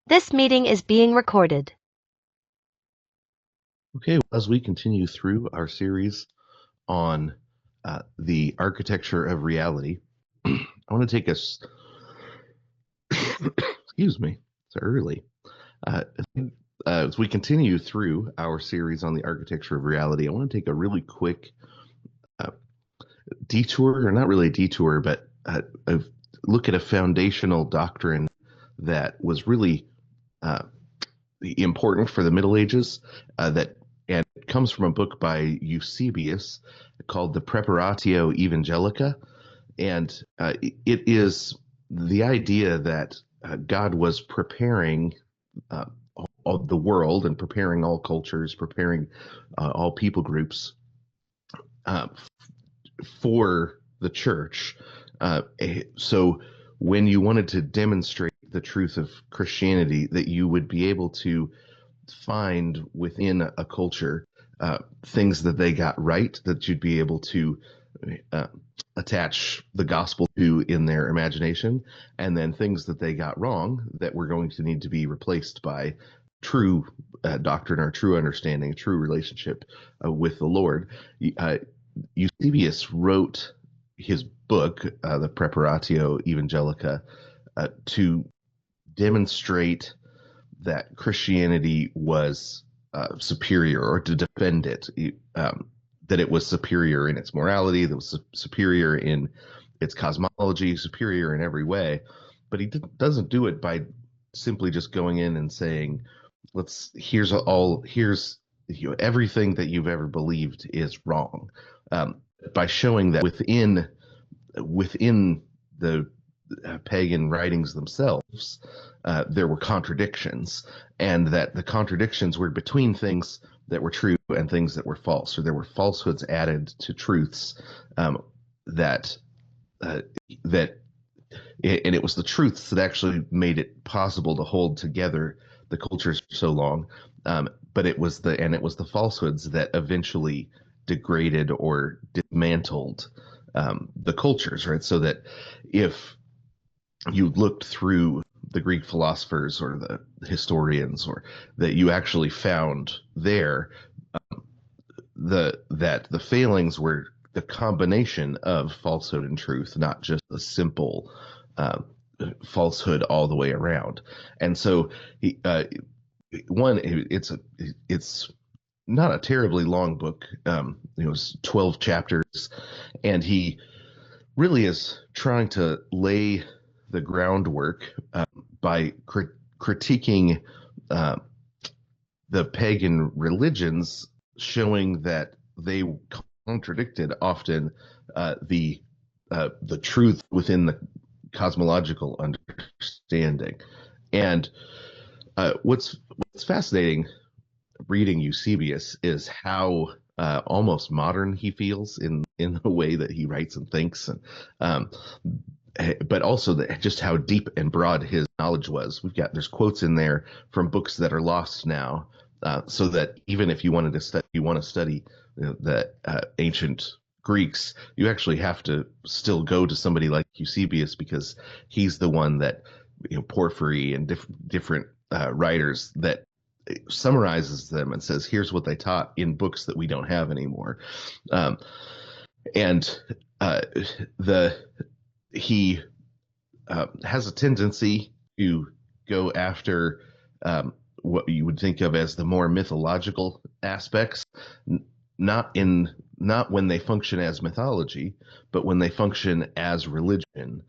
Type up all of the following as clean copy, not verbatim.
This meeting is being recorded. Okay, as we continue through our series on the architecture of reality, I want to take us, excuse me, it's early. Uh, as we continue through our series on the architecture of reality, I want to take a really quick uh, detour, or not really a detour, but a look at a foundational doctrine that was really uh, important for the Middle Ages, that and it comes from a book by Eusebius called the Preparatio Evangelica, and it is the idea that God was preparing uh, all the world and preparing all cultures, preparing all people groups uh, for the church. So when you wanted to demonstrate the truth of Christianity, that you would be able to find within a culture things that they got right, that you'd be able to uh, attach the gospel to in their imagination, and then things that they got wrong that were going to need to be replaced by true doctrine or true understanding, true relationship with the Lord. Uh, Eusebius wrote his book, the Preparatio Evangelica, to demonstrate that Christianity was superior, or to defend it, that it was superior in its morality, that was superior in its cosmology, superior in every way. But he doesn't do it by simply just going in and saying, here's everything that you've ever believed is wrong. By showing that within the pagan writings themselves, there were contradictions, and that the contradictions were between things that were true and things that were false, or there were falsehoods added to truths, that uh, that and it was the truths that actually made it possible to hold together the cultures for so long. But it was the falsehoods that eventually degraded or dismantled the cultures, right? So that if you looked through the Greek philosophers or the historians, or that you actually found there that the failings were the combination of falsehood and truth, not just a simple uh, falsehood all the way around. And so, one, it's not a terribly long book. It was 12 chapters, and he really is trying to lay the groundwork by critiquing uh, the pagan religions, showing that they contradicted often the truth within the cosmological understanding. And what's fascinating reading Eusebius is how almost modern he feels in the way that he writes and thinks, and um, but also just how deep and broad his knowledge was. There's quotes in there from books that are lost now, so that even if you want to study the ancient Greeks, you actually have to still go to somebody like Eusebius, because he's the one that, Porphyry and different writers, that summarizes them and says, here's what they taught in books that we don't have anymore. Um, and the he has a tendency to go after what you would think of as the more mythological aspects, not when they function as mythology, but when they function as religion,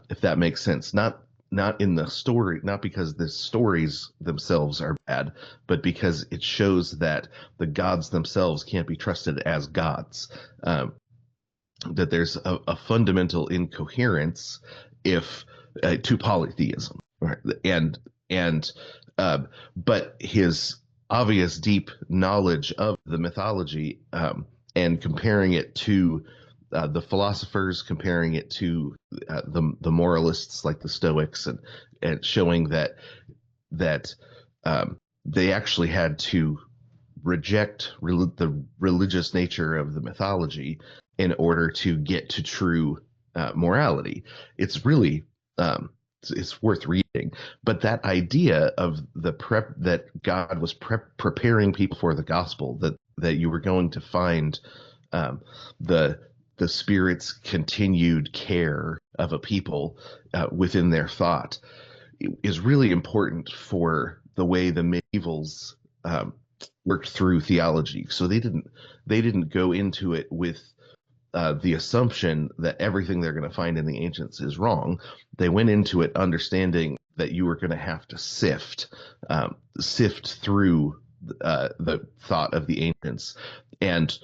if that makes sense. Not in the story, not because the stories themselves are bad, but because it shows that the gods themselves can't be trusted as gods. That there's a fundamental incoherence if to polytheism, right? And but his obvious deep knowledge of the mythology, and comparing it to the philosophers, comparing it to the moralists like the Stoics, and showing that they actually had to reject the religious nature of the mythology in order to get to true morality. It's really it's worth reading. But that idea of the prep that God was preparing people for the gospel, that you were going to find um, the the Spirit's continued care of a people within their thought is really important for the way the medievals um, worked through theology. So they didn't go into it with the assumption that everything they're going to find in the ancients is wrong. They went into it understanding that you were going to have to sift through the thought of the ancients, and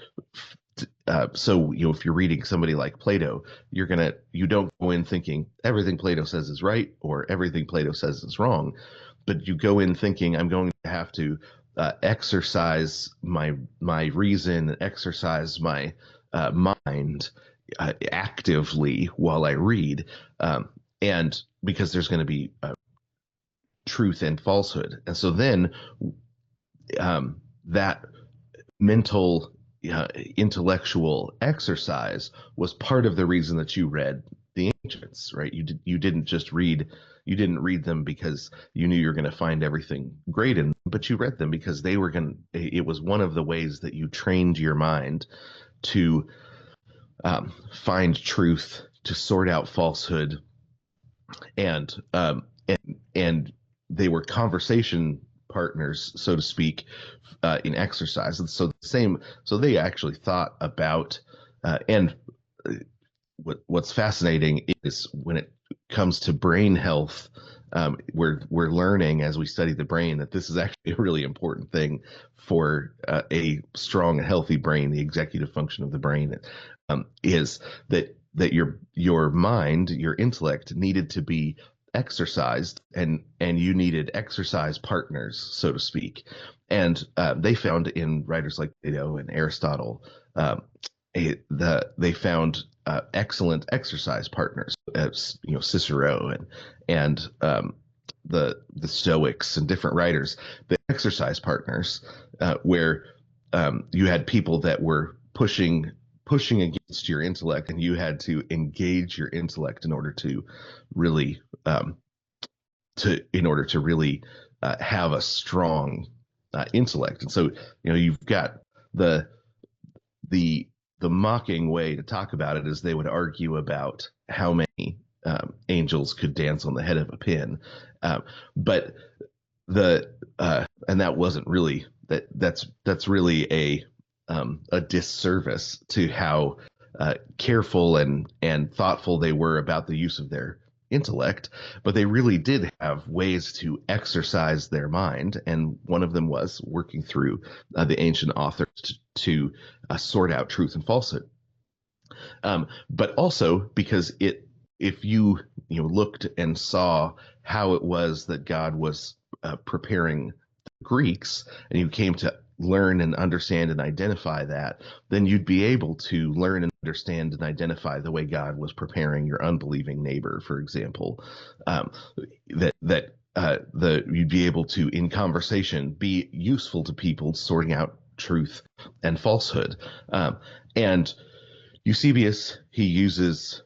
so if you're reading somebody like Plato, you don't go in thinking everything Plato says is right or everything Plato says is wrong, but you go in thinking I'm going to have to exercise my reason, exercise my mind actively while I read, and because there's going to be truth and falsehood, and so then that mental intellectual exercise was part of the reason that you read the ancients, right? You didn't just read you didn't read them because you knew you were going to find everything great in them, but you read them because it was one of the ways that you trained your mind to find truth, to sort out falsehood, and they were conversation partners, so to speak, in exercise. And so so they actually thought about, and what's fascinating is when it comes to brain health, we're learning as we study the brain that this is actually a really important thing for a strong and healthy brain. The executive function of the brain is that your mind, your intellect needed to be exercised, and you needed exercise partners, so to speak. And they found in writers like Plato and Aristotle, they found excellent exercise partners, as Cicero and the Stoics and different writers, the exercise partners, where you had people that were pushing against your intellect, and you had to engage your intellect in order to really have a strong intellect. And so you've got the the the mocking way to talk about it is they would argue about how many angels could dance on the head of a pin, but the and that wasn't really that's really a disservice to how careful and thoughtful they were about the use of their intellect. But they really did have ways to exercise their mind, and one of them was working through the ancient authors to sort out truth and falsehood. But also because if you looked and saw how it was that God was preparing the Greeks, and you came to learn and understand and identify that, then you'd be able to learn and understand and identify the way God was preparing your unbelieving neighbor, for example. You'd be able to, in conversation, be useful to people sorting out truth and falsehood. And Eusebius, he uses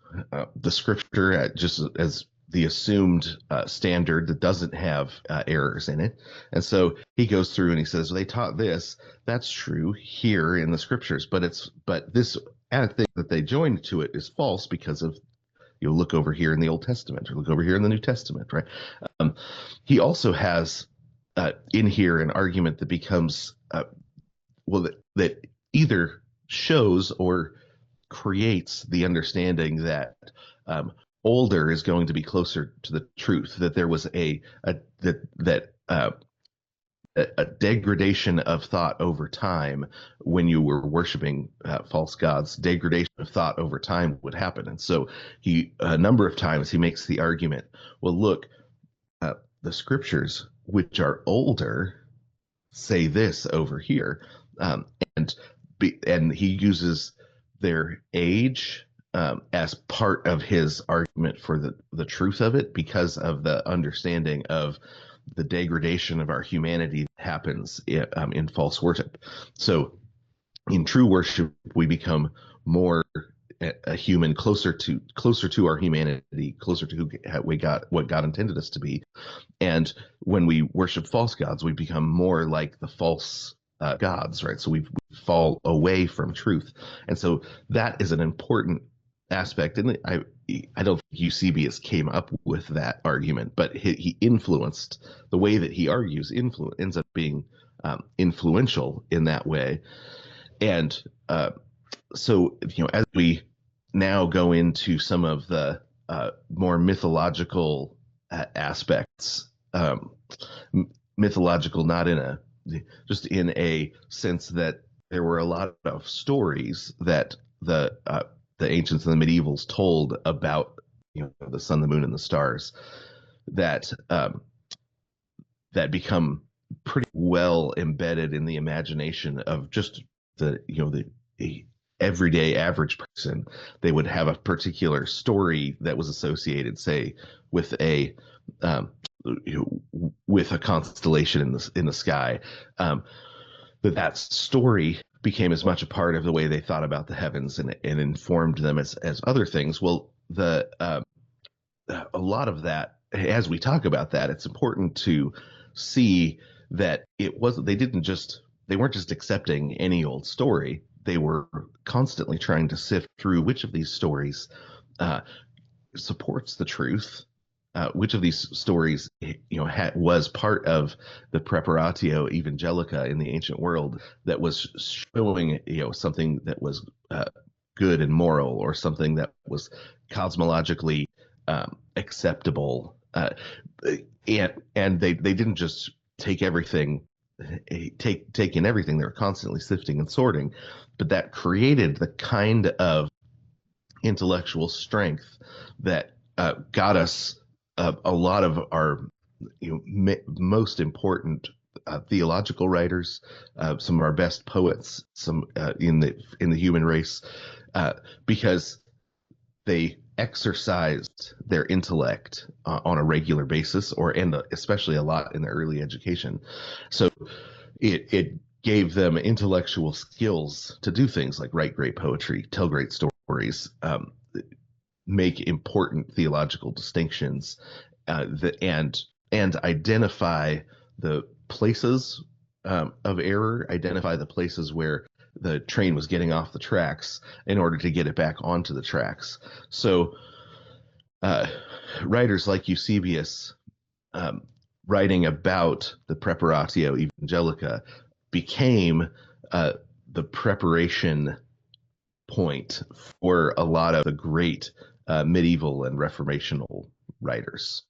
the scripture just as the assumed standard that doesn't have errors in it. And so he goes through and he says, well, they taught this. That's true here in the scriptures, but this added thing that they joined to it is false because of, look over here in the Old Testament or look over here in the New Testament, right? He also has in here an argument that becomes, that either shows or creates the understanding that older is going to be closer to the truth, that there was a degradation of thought over time. When you were worshiping false gods, degradation of thought over time would happen. And so a number of times he makes the argument, well, look, the scriptures, which are older, say this over here. And he uses their age as part of his argument for the truth of it, because of the understanding of the degradation of our humanity that happens in false worship. So in true worship, we become more a human closer to our humanity, closer to what God intended us to be. And when we worship false gods, we become more like the false gods, right? So we fall away from truth, and so that is an important aspect. And I don't think Eusebius came up with that argument, but he influenced the way that he argues. Ends up being influential in that way, and so as we now go into some of the more mythological aspects, mythological not in a just in a sense that there were a lot of stories that the ancients and the medievals told about the sun, the moon, and the stars that that become pretty well embedded in the imagination of just the everyday average person. They would have a particular story that was associated, say, with a with a constellation in the sky. That story became as much a part of the way they thought about the heavens and informed them as other things. Well, a lot of that, as we talk about that, it's important to see that they weren't just accepting any old story. They were constantly trying to sift through which of these stories uh, supports the truth, which of these stories was part of the Preparatio Evangelica in the ancient world that was showing something that was good and moral, or something that was cosmologically acceptable, and they didn't just take everything take in everything. They were constantly sifting and sorting, but that created the kind of intellectual strength that got us a lot of our most important theological writers, some of our best poets, some in the human race, because they exercised their intellect on a regular basis, and especially a lot in their early education. So it gave them intellectual skills to do things like write great poetry, tell great stories, make important theological distinctions, and identify the places of error, identify the places where the train was getting off the tracks in order to get it back onto the tracks. So uh, writers like Eusebius, um, writing about the Preparatio Evangelica, became the preparation point for a lot of the great medieval and reformational writers.